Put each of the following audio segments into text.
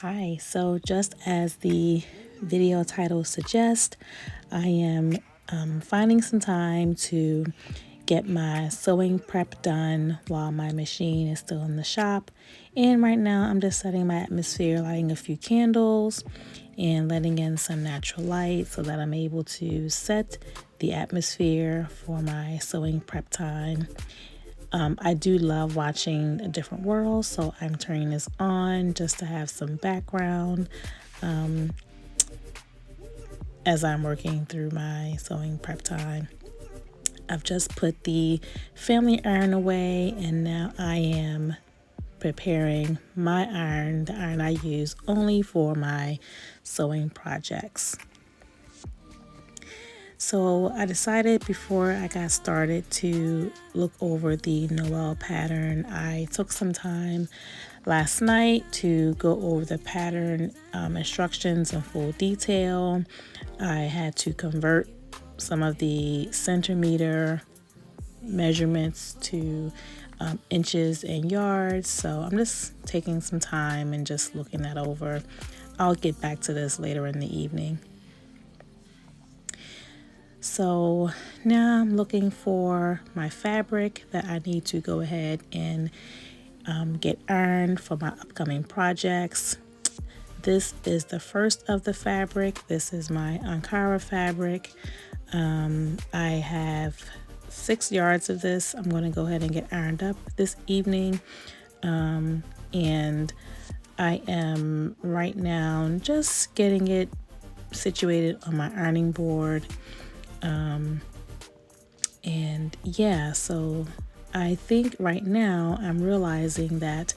Hi, so just as the video title suggests, I am finding some time to get my sewing prep done while my machine is still in the shop. And right now I'm just setting my atmosphere, lighting a few candles and letting in some natural light so that I'm able to set the atmosphere for my sewing prep time. I do love watching a different world, so I'm turning this on just to have some background as I'm working through my sewing prep time. I've just put the family iron away, and now I am preparing my iron, the iron I use only for my sewing projects. So I decided before I got started to look over the Noel pattern. I took some time last night to go over the pattern instructions in full detail. I had to convert some of the centimeter measurements to inches and yards. So I'm just taking some time and just looking that over. I'll get back to this later in the evening. So now I'm looking for my fabric that I need to go ahead and get ironed for my upcoming projects. This is the first of the fabric. This is my Ankara fabric. I have 6 yards of this. I'm going to go ahead and get ironed up this evening. And I am right now just getting it situated on my ironing board. And yeah, so I think right now I'm realizing that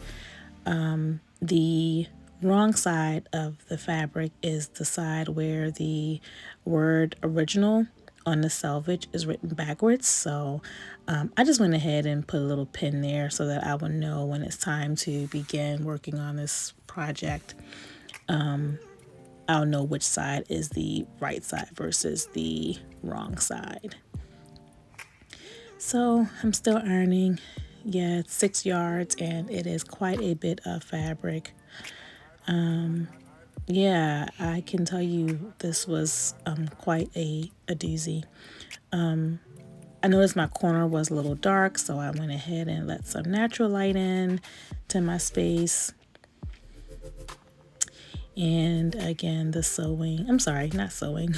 the wrong side of the fabric is the side where the word original on the selvage is written backwards. So I just went ahead and put a little pin there so that I would know when it's time to begin working on this project. I'll know which side is the right side versus the wrong side. So I'm still ironing. Yeah, it's 6 yards and it is quite a bit of fabric. Yeah, I can tell you this was quite a doozy. I noticed my corner was a little dark, so I went ahead and let some natural light in to my space. And again, the sewing, I'm sorry, not sewing,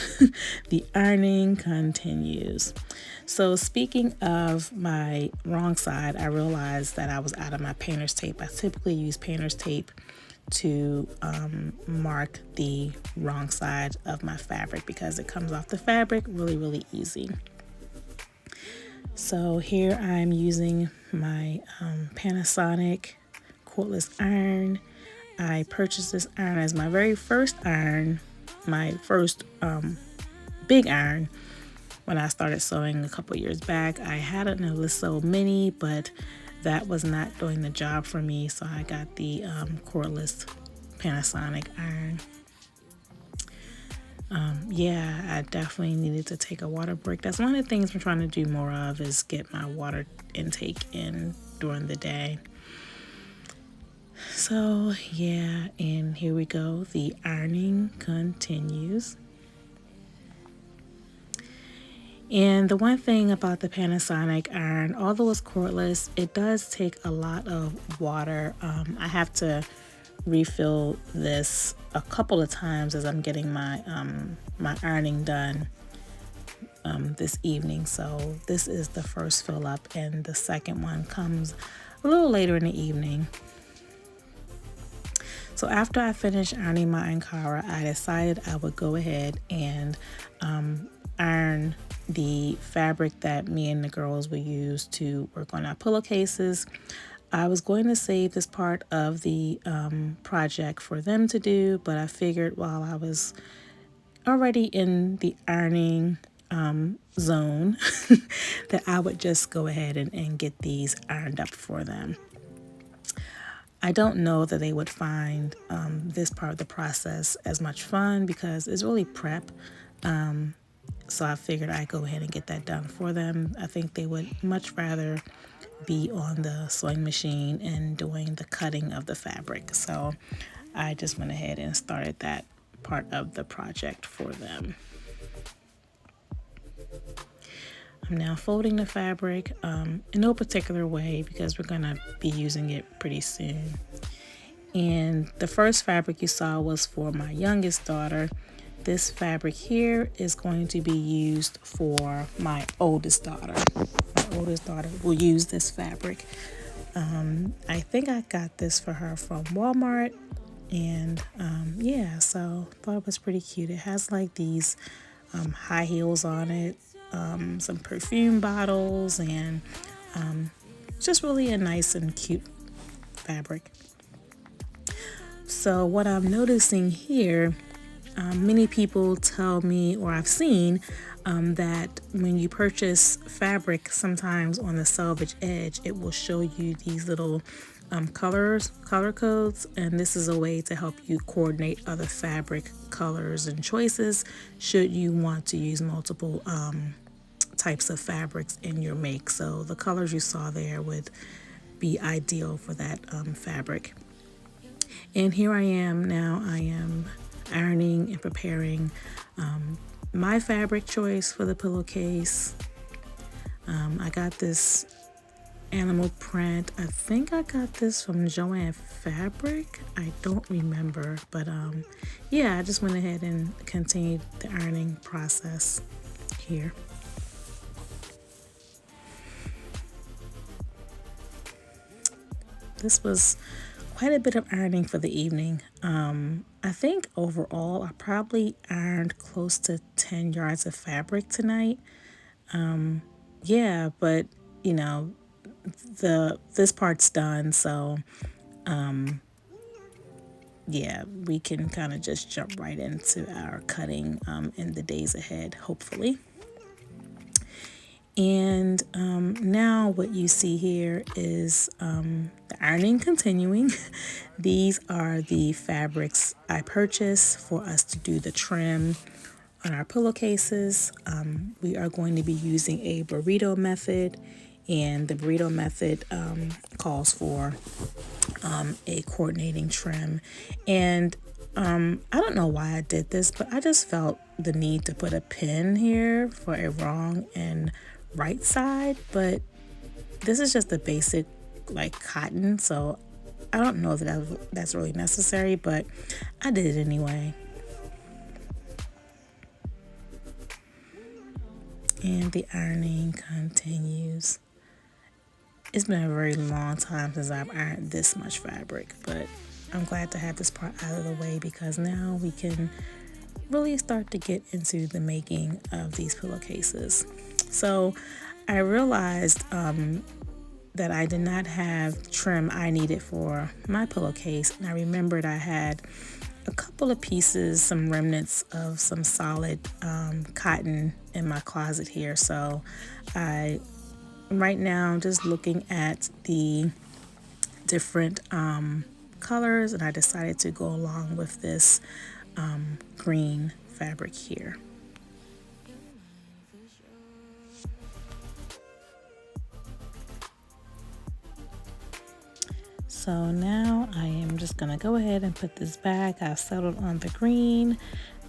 the ironing continues. So speaking of my wrong side, I realized that I was out of my painter's tape. I typically use painter's tape to mark the wrong side of my fabric because it comes off the fabric really easy. So here I'm using my Panasonic cordless iron. I purchased this iron as my very first iron, my first big iron when I started sewing a couple years back. I had an Oliso Mini, but that was not doing the job for me, so I got the cordless Panasonic iron. Yeah, I definitely needed to take a water break. That's one of the things I'm trying to do more of, is get my water intake in during the day. So yeah, and here we go. The ironing continues. And the one thing about the Panasonic iron, although it's cordless, it does take a lot of water. I have to refill this a couple of times as I'm getting my my ironing done this evening. So this is the first fill up, and the second one comes a little later in the evening. So after I finished ironing my Ankara, I decided I would go ahead and iron the fabric that me and the girls would use to work on our pillowcases. I was going to save this part of the project for them to do, but I figured while I was already in the ironing zone that I would just go ahead and get these ironed up for them. I don't know that they would find this part of the process as much fun because it's really prep. So I figured I'd go ahead and get that done for them. I think they would much rather be on the sewing machine and doing the cutting of the fabric. So I just went ahead and started that part of the project for them. I'm now folding the fabric in no particular way because we're going to be using it pretty soon. And the first fabric you saw was for my youngest daughter. This fabric here is going to be used for my oldest daughter. My oldest daughter will use this fabric. I think I got this for her from Walmart. And yeah, so I thought it was pretty cute. It has like these high heels on it, some perfume bottles, and just really a nice and cute fabric. So what I'm noticing here, many people tell me, or I've seen, that when you purchase fabric, sometimes on the selvage edge, it will show you these little color codes, and this is a way to help you coordinate other fabric colors and choices should you want to use multiple types of fabrics in your make. So the colors you saw there would be ideal for that fabric. And here I am now. I am ironing and preparing my fabric choice for the pillowcase. I got this animal print. I think I got this from Joann Fabric. I don't remember, but yeah, I just went ahead and continued the ironing process here. This was quite a bit of ironing for the evening. I think overall I probably ironed close to 10 yards of fabric tonight. Yeah, but you know, this part's done, so yeah, we can kind of just jump right into our cutting in the days ahead, hopefully. And now what you see here is the ironing continuing. These are the fabrics I purchased for us to do the trim on our pillowcases. We are going to be using a burrito method, and the burrito method calls for a coordinating trim. And I don't know why I did this, but I just felt the need to put a pin here for a wrong and right side, but this is just a basic like cotton, so I don't know that that's really necessary, but I did it anyway. And the ironing continues. It's been a very long time since I've ironed this much fabric, but I'm glad to have this part out of the way because now we can really start to get into the making of these pillowcases. So I realized that I did not have trim I needed for my pillowcase, and I remembered I had a couple of pieces, some remnants of some solid cotton in my closet here. So right now I'm just looking at the different colors, and I decided to go along with this green fabric here. So now I am just going to go ahead and put this back. I've settled on the green.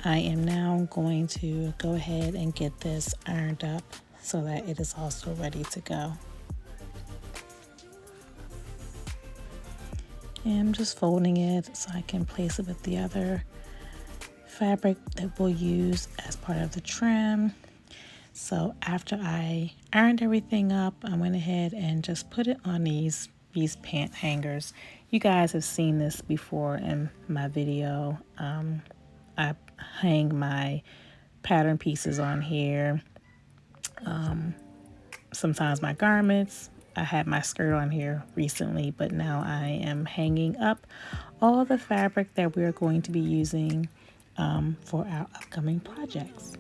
I am now going to go ahead and get this ironed up so that it is also ready to go. And I'm just folding it so I can place it with the other fabric that we'll use as part of the trim. So after I ironed everything up, I went ahead and just put it on these pant hangers. You guys have seen this before in my video. I hang my pattern pieces on here. Sometimes my garments. I had my skirt on here recently, but now I am hanging up all the fabric that we're going to be using for our upcoming projects.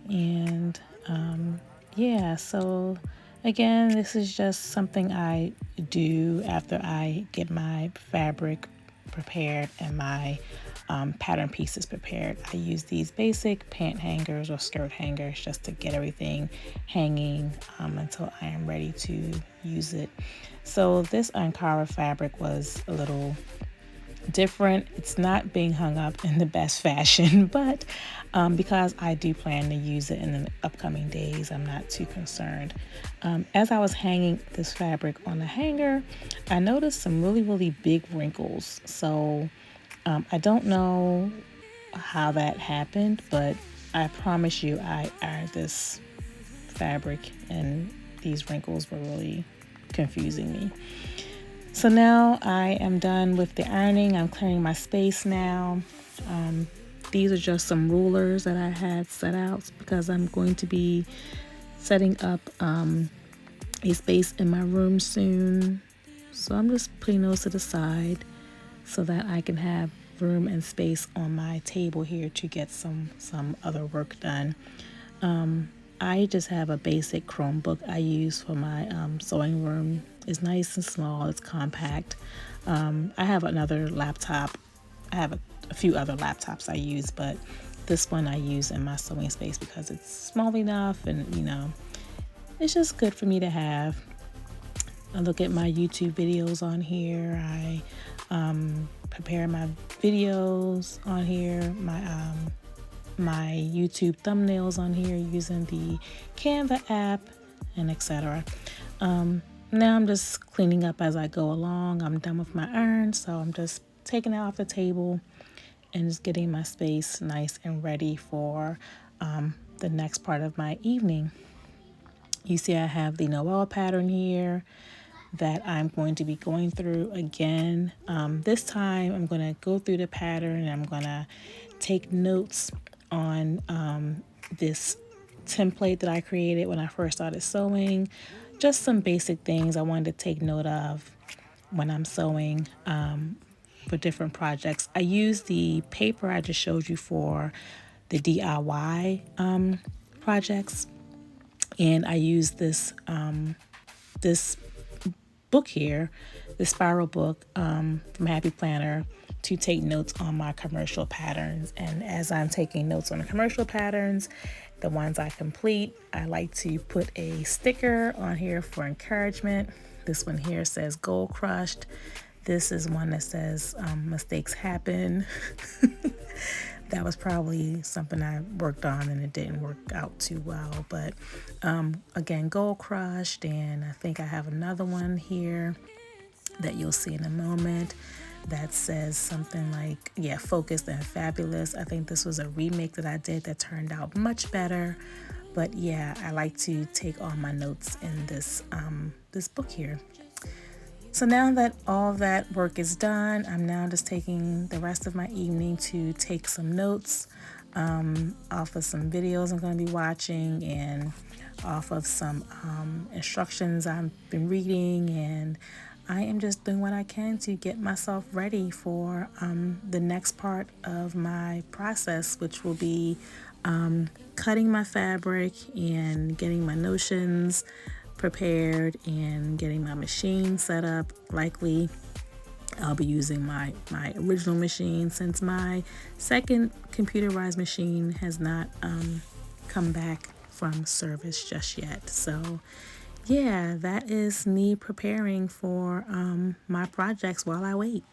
And yeah, so again, this is just something I do after I get my fabric prepared and my pattern pieces prepared. I use these basic pant hangers or skirt hangers just to get everything hanging until I am ready to use it. So this Ankara fabric was a little different. It's not being hung up in the best fashion, but because I do plan to use it in the upcoming days, I'm not too concerned. As I was hanging this fabric on the hanger, I noticed some really big wrinkles. So I don't know how that happened, but I promise you I ironed this fabric and these wrinkles were really confusing me. So now I am done with the ironing. I'm clearing my space now. These are just some rulers that I had set out because I'm going to be setting up a space in my room soon. So I'm just putting those to the side so that I can have room and space on my table here to get some other work done. I just have a basic Chromebook I use for my sewing room. It's nice and small, it's compact. I have another laptop. I have a few other laptops I use, but this one I use in my sewing space because it's small enough and, you know, it's just good for me to have. I look at my YouTube videos on here. I prepare my videos on here, my YouTube thumbnails on here using the Canva app, and etc. Now I'm just cleaning up as I go along. I'm done with my iron, so I'm just taking it off the table and just getting my space nice and ready for the next part of my evening. You see I have the Noel pattern here that I'm going to be going through again. This time I'm going to go through the pattern and I'm going to take notes on this template that I created when I first started sewing. Just some basic things I wanted to take note of when I'm sewing for different projects. I use the paper I just showed you for the DIY projects, and I use this this book here, the spiral book from Happy Planner, to take notes on my commercial patterns. And as I'm taking notes on the commercial patterns, the ones I complete, I like to put a sticker on here for encouragement. This one here says goal crushed. This is one that says mistakes happen. That was probably something I worked on and it didn't work out too well. But again, goal crushed. And I think I have another one here that you'll see in a moment that says something like, yeah, focused and fabulous. I think this was a remake that I did that turned out much better. But yeah, I like to take all my notes in this this book here. So now that all that work is done, I'm now just taking the rest of my evening to take some notes off of some videos I'm going to be watching and off of some instructions I've been reading, and I am just doing what I can to get myself ready for the next part of my process, which will be cutting my fabric and getting my notions prepared and getting my machine set up. Likely I'll be using my original machine since my second computerized machine has not come back from service just yet. So yeah, that is me preparing for my projects while I wait.